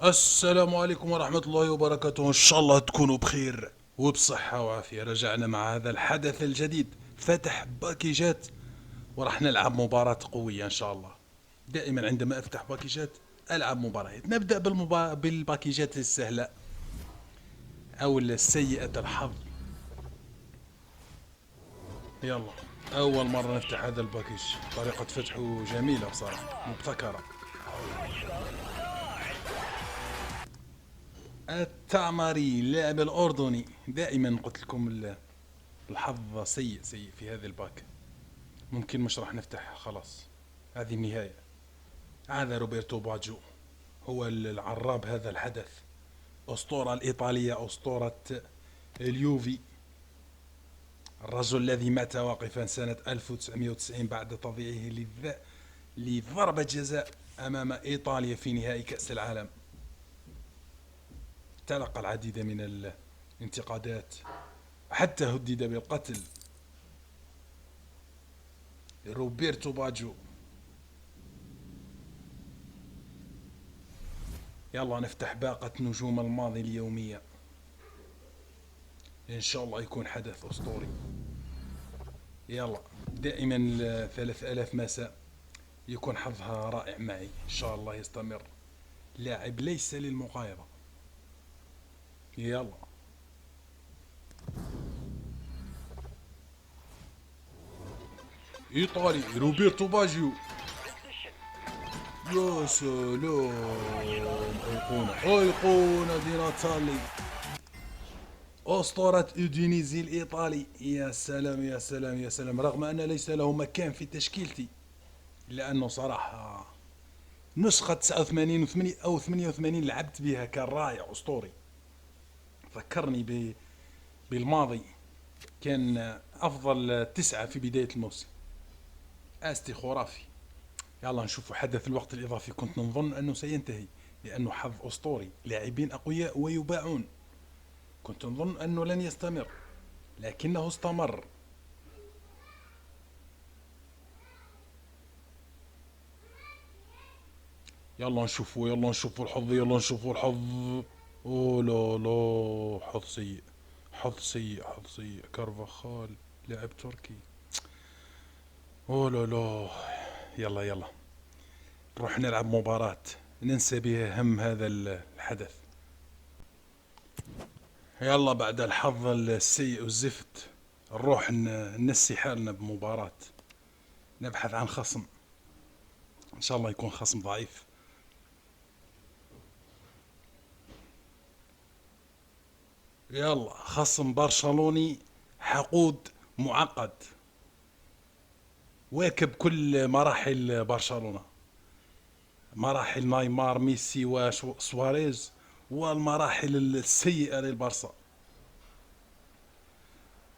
السلام عليكم ورحمة الله وبركاته، إن شاء الله تكونوا بخير وبصحة وعافية. رجعنا مع هذا الحدث الجديد، فتح باكيجات وراح نلعب مباراة قوية إن شاء الله. دائما عندما أفتح باكيجات ألعب مباريات. نبدأ بالباكيجات السهلة أو السيئة الحظ. يلا، أول مرة نفتح هذا الباكيج، طريقة فتحه جميلة بصراحة، مبتكرة. التعمري، اللاعب الأردني. دائما قلت لكم الحظ سيء سيء في هذا الباك. ممكن مش راح نفتح خلاص، هذه النهاية. هذا روبرتو باجيو، هو العراب هذا الحدث. أسطورة الإيطالية، أسطورة اليوفي. الرجل الذي مات واقفا سنة 1990 بعد تضييعه لضربة جزاء أمام إيطاليا في نهائي كأس العالم. تلقى العديد من الانتقادات، حتى هدد بالقتل. روبرتو باجيو. يلا نفتح باقة نجوم الماضي اليومية، إن شاء الله يكون حدث أسطوري. يلا، دائما 3000 مساء يكون حظها رائع معي، إن شاء الله يستمر. لاعب ليس للمقايضة. يلا، إيطالي روبرتو باجيو. يا سلام، أيقونة أيقونة دي ناتالي، أسطورة أودينيزي الإيطالي. يا سلام يا سلام يا سلام، رغم أن ليس له مكان في تشكيلتي، لأنه صراحة نسخة 89 أو 88 لعبت بها، كان رائع أسطوري. ذكرني بالماضي، كان أفضل تسعة في بداية الموسم. آستي خرافي. يلا نشوف حدث الوقت الإضافي. كنت نظن أنه سينتهي، لأنه حظ أسطوري، لاعبين أقوياء ويباعون. كنت نظن أنه لن يستمر، لكنه استمر. يلا نشوفوا يلا نشوفوا الحظ، يلا نشوفوا الحظ. اوه لا لا، حظ سيء، حظ سيء، حظ سيء. كارفاخال، لاعب تركي. اوه لا لا. يلا يلا، نروح نلعب مباراة ننسى بها هم هذا الحدث. يلا، بعد الحظ السيء والزفت نروح ننسي حالنا بمباراة. نبحث عن خصم، ان شاء الله يكون خصم ضعيف. يلا، خصم برشلوني حقود، معقد، واكب كل مراحل برشلونة، مراحل نيمار ميسي وسواريز، والمراحل السيئة للبرصا.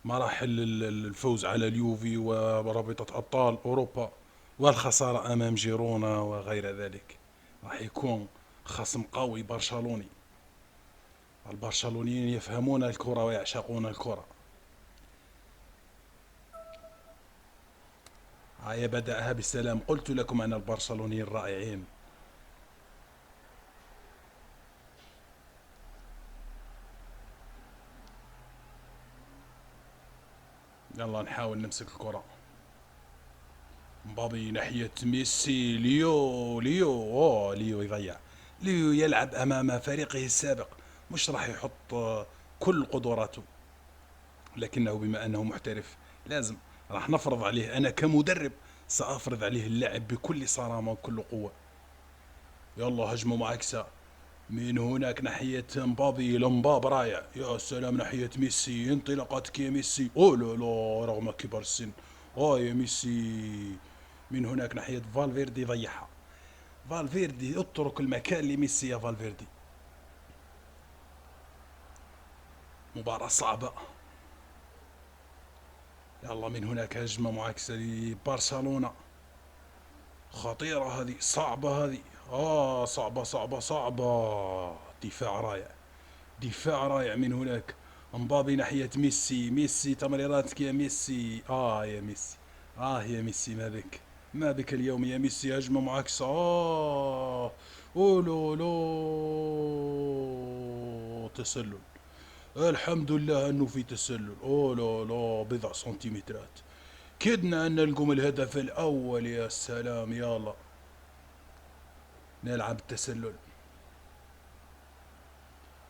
مراحل الفوز على اليوفي ورابطة أبطال أوروبا، والخسارة أمام جيرونا وغير ذلك. راح يكون خصم قوي برشلوني. البرشلونيين يفهمون الكرة ويعشقون الكرة. هيا بدأها بالسلام، قلت لكم أن البرشلونيين رائعين. يلا نحاول نمسك الكرة. مبابي ناحية ميسي، ليو ليو يضيع. ليو يلعب أمام فريقه السابق، مش راح يحط كل قدراته، لكنه بما أنه محترف لازم راح نفرض عليه. أنا كمدرب سأفرض عليه اللعب بكل صرامة وكل قوة. يلا هجمة معاكسة من هناك ناحية مبابي، لمباب رايع. يا سلام، ناحية ميسي، انطلاقاتك يا ميسي. اوه لا لا، رغم كبر السن. اه يا ميسي. من هناك ناحية فالفيردي، ضيعها. فالفيردي، اترك المكان لميسي يا فالفيردي. مباراة صعبة. يلا، من هناك هجمة معاكسة لبرشلونة. خطيرة هذه، صعبة هذه. صعبة صعبة صعبة. دفاع رائع، دفاع رائع من هناك. مبابي ناحية ميسي، ميسي تمريراتك يا ميسي. يا ميسي، يا ميسي، ما بك؟ ما بك اليوم يا ميسي؟ هجمة معاكسة. أولو لو. تسلل. الحمد لله انه في تسلل، اوه لا لا بضع سنتيمترات. كدنا ان نلقم الهدف الاول، يا سلام. يلا نلعب التسلل.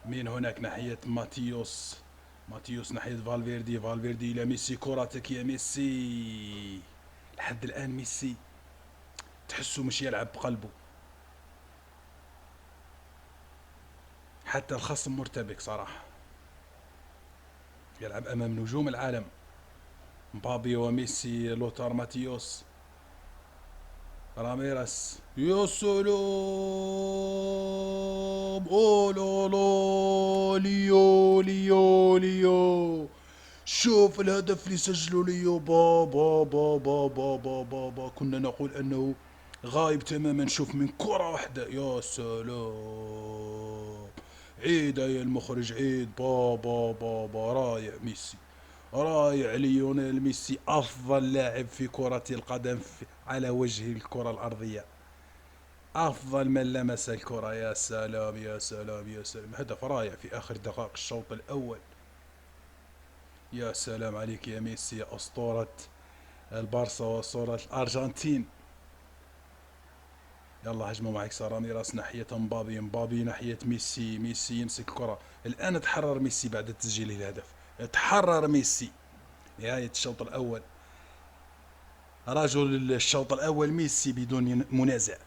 مين هناك ناحية ماتيوس؟ ماتيوس ناحية فالفيردي، فالفيردي إلى ميسي، كرتك يا ميسي. لحد الآن ميسي تحسه مش يلعب بقلبه، حتى الخصم مرتبك صراحة. يلعب أمام نجوم العالم، مبابي وميسي، لوتار ماتيوس، راميرس. يا سلام، أوه لا لا، ليو ليو ليو. شوف الهدف اللي سجلوا ليو، بابا بابا بابا بابا، كنا نقول أنه غايب تماما. شوف من كرة واحدة، يا سلام. عيد يا المخرج، عيد. بابا بابا، رايع ميسي، رايع ليونيل ميسي، أفضل لاعب في كرة القدم على وجه الكرة الأرضية، أفضل من لمس الكرة. يا سلام يا سلام يا سلام، هدف رائع في آخر دقائق الشوط الأول. يا سلام عليك يا ميسي، يا أسطورة البارسا وأسطورة الأرجنتين. يلا هجمة معك سارامي، راس ناحية مبابي، مبابي ناحية ميسي، ميسي يمسك الكرة. الآن تحرر ميسي بعد تسجيل الهدف، تحرر ميسي. نهاية الشوط الأول، رجل الشوط الأول ميسي بدون منازع.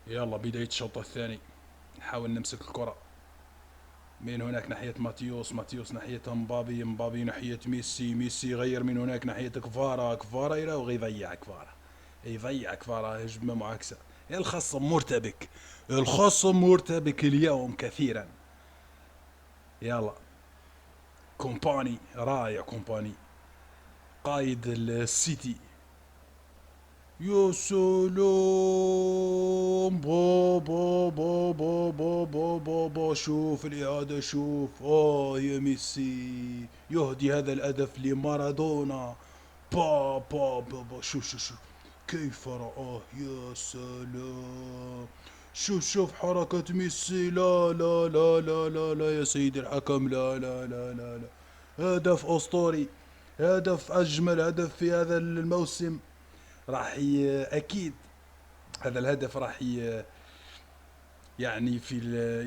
يلا بداية الشوط الثاني، نحاول نمسك الكرة. من هناك ناحية ماتيوس، ماتيوس ناحية مبابي، مبابي ناحية ميسي، ميسي غير من هناك ناحية كفارا، كفارا يلا وغيضيع كفارا، يضيع كفارا. هجمة معاكسة، الخصم مرتبك، الخصم مرتبك اليوم كثيرا. يلا كومباني، رائع كومباني قائد السيتي. يا سلام، بابا بابا بابا بابا، شوف الإعادة، شوف. يا ميسي يهدي هذا الهدف لمارادونا. بابا بابا، شوف شوف شوف كيف رآه، يا سلام. شوف شوف حركة ميسي، لا لا لا لا لا لا يا سيدي الحكم، لا لا لا لا لا. هدف أسطوري، هدف أجمل هدف في هذا الموسم. راح اكيد هذا الهدف راح يعني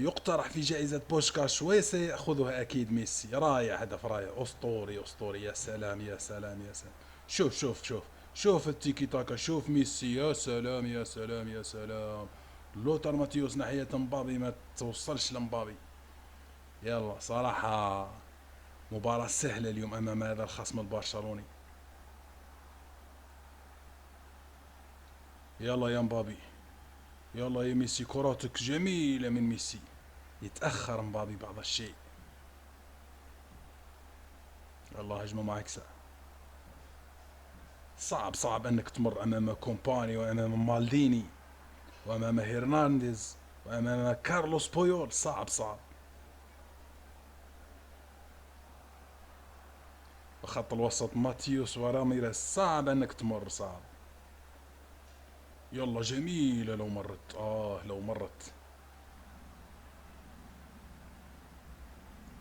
يقترح في جائزة بوشكاش، وسيأخذها أكيد ميسي. رائع، هدف رائع، أسطوري أسطوري. يا سلام يا سلام يا سلام. شوف شوف شوف شوف التيكي تاكا، شوف ميسي، يا سلام يا سلام يا سلام. لوتر ماتيوس ناحية مبابي، ما توصلش لمبابي. يلا صراحة مباراة سهلة اليوم أمام هذا الخصم البرشلوني. يلا يا مبابي، يلا يا ميسي، كراتك جميلة من ميسي. يتأخر مبابي بعض الشيء. الله هجمة معاكسة. صعب صعب أنك تمر أمام كومباني وأمام مالديني وأمام هيرنانديز وأمام كارلوس بويول، صعب صعب. وخط الوسط ماتيوس وراميريس، صعب أنك تمر، صعب. يلا جميلة، لو مرت، لو مرت.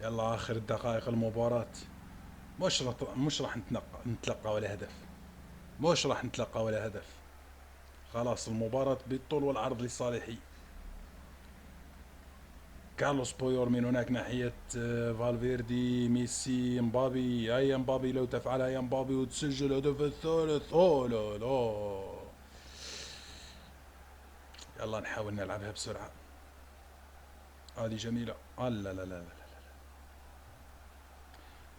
يلا آخر دقائق المباراة. مش راح نتلقى ولا هدف، مش راح نتلقى ولا هدف. خلاص المباراة بالطول والعرض لصالحي. كارلوس بويور من هناك ناحية فالفيردي، ميسي، مبابي. يا مبابي لو تفعلها يا مبابي وتسجل الهدف الثالث، اوه لا لا. يلا نحاول نلعبها بسرعة. هذه جميلة، لا لا لا لا.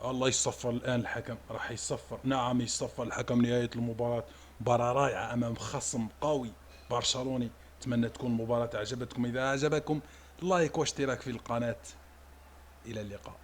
الله يصفر الآن الحكم، راح يصفر، نعم يصفر الحكم نهاية المباراة. مباراة رائعة أمام خصم قوي برشلوني. أتمنى تكون المباراة أعجبتكم. إذا أعجبكم لايك واشتراك في القناة. إلى اللقاء.